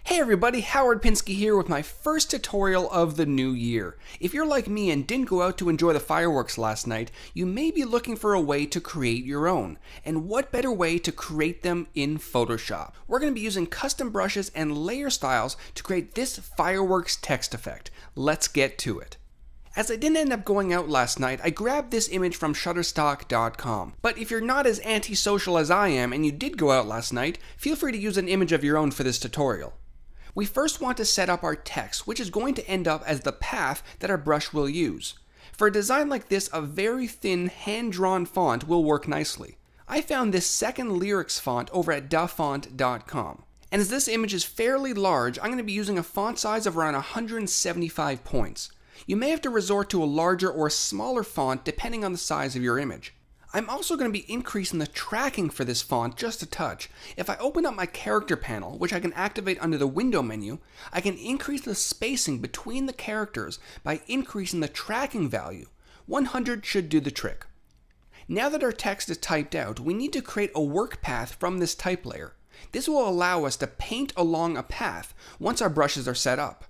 Hey everybody, Howard Pinsky here with my first tutorial of the new year. If you're like me and didn't go out to enjoy the fireworks last night, you may be looking for a way to create your own. And what better way to create them in Photoshop? We're going to be using custom brushes and layer styles to create this fireworks text effect. Let's get to it. As I didn't end up going out last night, I grabbed this image from Shutterstock.com. But if you're not as antisocial as I am and you did go out last night, feel free to use an image of your own for this tutorial. We first want to set up our text, which is going to end up as the path that our brush will use. For a design like this, a very thin, hand-drawn font will work nicely. I found this second lyrics font over at dafont.com. And as this image is fairly large, I'm going to be using a font size of around 175 points. You may have to resort to a larger or smaller font depending on the size of your image. I'm also going to be increasing the tracking for this font just a touch. If I open up my character panel, which I can activate under the window menu, I can increase the spacing between the characters by increasing the tracking value. 100 should do the trick. Now that our text is typed out, we need to create a work path from this type layer. This will allow us to paint along a path once our brushes are set up.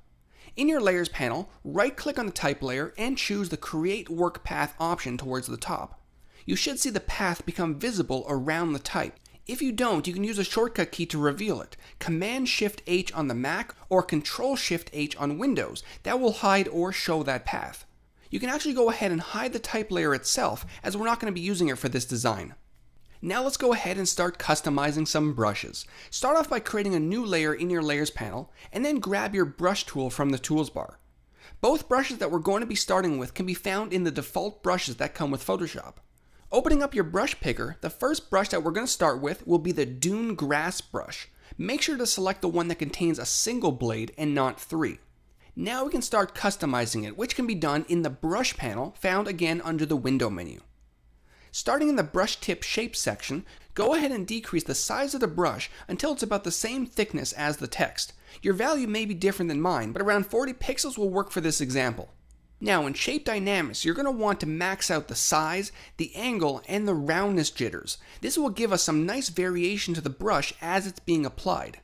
In your Layers panel, right-click on the type layer and choose the Create Work Path option towards the top. You should see the path become visible around the type. If you don't, you can use a shortcut key to reveal it. Command-Shift-H on the Mac or Control-Shift-H on Windows. That will hide or show that path. You can actually go ahead and hide the type layer itself, as we're not going to be using it for this design. Now let's go ahead and start customizing some brushes. Start off by creating a new layer in your Layers panel, and then grab your brush tool from the tools bar. Both brushes that we're going to be starting with can be found in the default brushes that come with Photoshop. Opening up your brush picker, the first brush that we're going to start with will be the Dune Grass brush. Make sure to select the one that contains a single blade and not three. Now we can start customizing it, which can be done in the brush panel, found again under the window menu. Starting in the brush tip shape section, go ahead and decrease the size of the brush until it's about the same thickness as the text. Your value may be different than mine, but around 40 pixels will work for this example. Now in Shape Dynamics, you're going to want to max out the size, the angle, and the roundness jitters. This will give us some nice variation to the brush as it's being applied.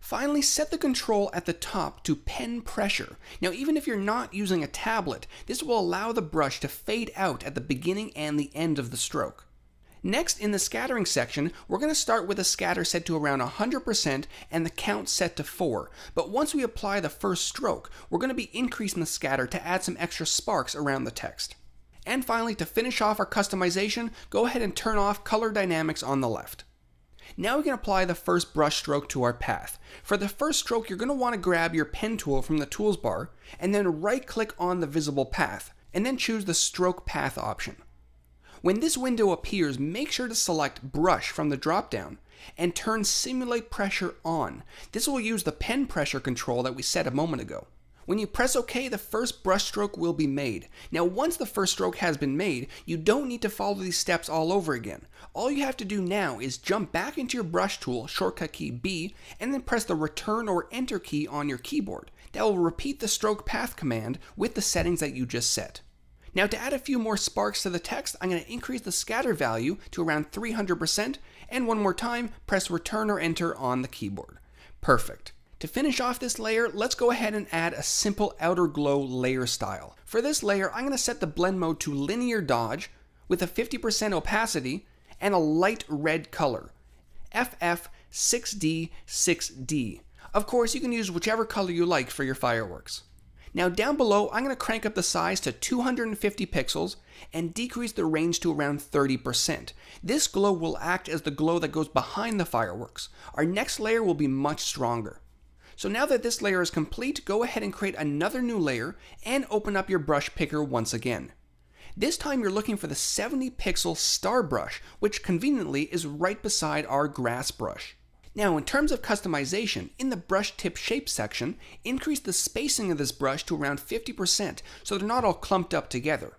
Finally, set the control at the top to pen pressure. Now even if you're not using a tablet, this will allow the brush to fade out at the beginning and the end of the stroke. Next, in the scattering section, we're going to start with a scatter set to around 100% and the count set to 4. But once we apply the first stroke, we're going to be increasing the scatter to add some extra sparks around the text. And finally, to finish off our customization, go ahead and turn off Color Dynamics on the left. Now we can apply the first brush stroke to our path. For the first stroke, you're going to want to grab your pen tool from the tools bar and then right-click on the visible path and then choose the Stroke Path option. When this window appears, make sure to select Brush from the drop-down and turn Simulate Pressure on. This will use the pen pressure control that we set a moment ago. When you press OK, the first brush stroke will be made. Now once the first stroke has been made, you don't need to follow these steps all over again. All you have to do now is jump back into your brush tool, shortcut key B, and then press the Return or Enter key on your keyboard. That will repeat the stroke path command with the settings that you just set. Now to add a few more sparks to the text, I'm going to increase the scatter value to around 300%, and one more time, press Return or Enter on the keyboard. Perfect. To finish off this layer, let's go ahead and add a simple outer glow layer style. For this layer, I'm going to set the blend mode to linear dodge with a 50% opacity and a light red color, FF6D6D. Of course, you can use whichever color you like for your fireworks. Now down below, I'm going to crank up the size to 250 pixels and decrease the range to around 30%. This glow will act as the glow that goes behind the fireworks. Our next layer will be much stronger. So now that this layer is complete, go ahead and create another new layer and open up your brush picker once again. This time you're looking for the 70 pixel star brush, which conveniently is right beside our grass brush. Now in terms of customization, in the brush tip shape section, increase the spacing of this brush to around 50% so they're not all clumped up together.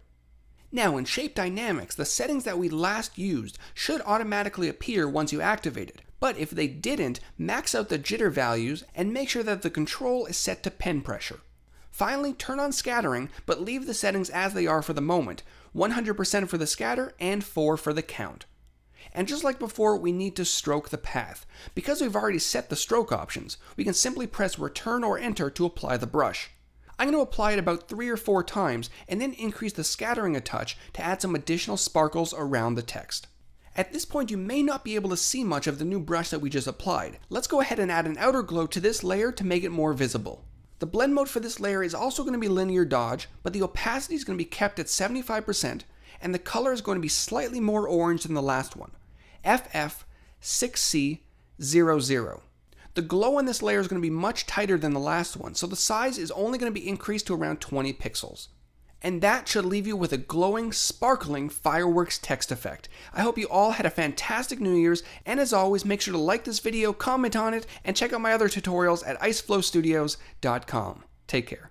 Now in Shape Dynamics, the settings that we last used should automatically appear once you activate it. But if they didn't, max out the jitter values and make sure that the control is set to pen pressure. Finally, turn on scattering, but leave the settings as they are for the moment, 100% for the scatter and 4 for the count. And just like before, we need to stroke the path. Because we've already set the stroke options, we can simply press return or enter to apply the brush. I'm going to apply it about 3 or 4 times and then increase the scattering a touch to add some additional sparkles around the text. At this point, you may not be able to see much of the new brush that we just applied. Let's go ahead and add an outer glow to this layer to make it more visible. The blend mode for this layer is also going to be linear dodge, but the opacity is going to be kept at 75%, and the color is going to be slightly more orange than the last one. FF6C00. The glow on this layer is going to be much tighter than the last one, so the size is only going to be increased to around 20 pixels. And that should leave you with a glowing, sparkling fireworks text effect. I hope you all had a fantastic New Year's, and as always, make sure to like this video, comment on it, and check out my other tutorials at iceflowstudios.com. Take care.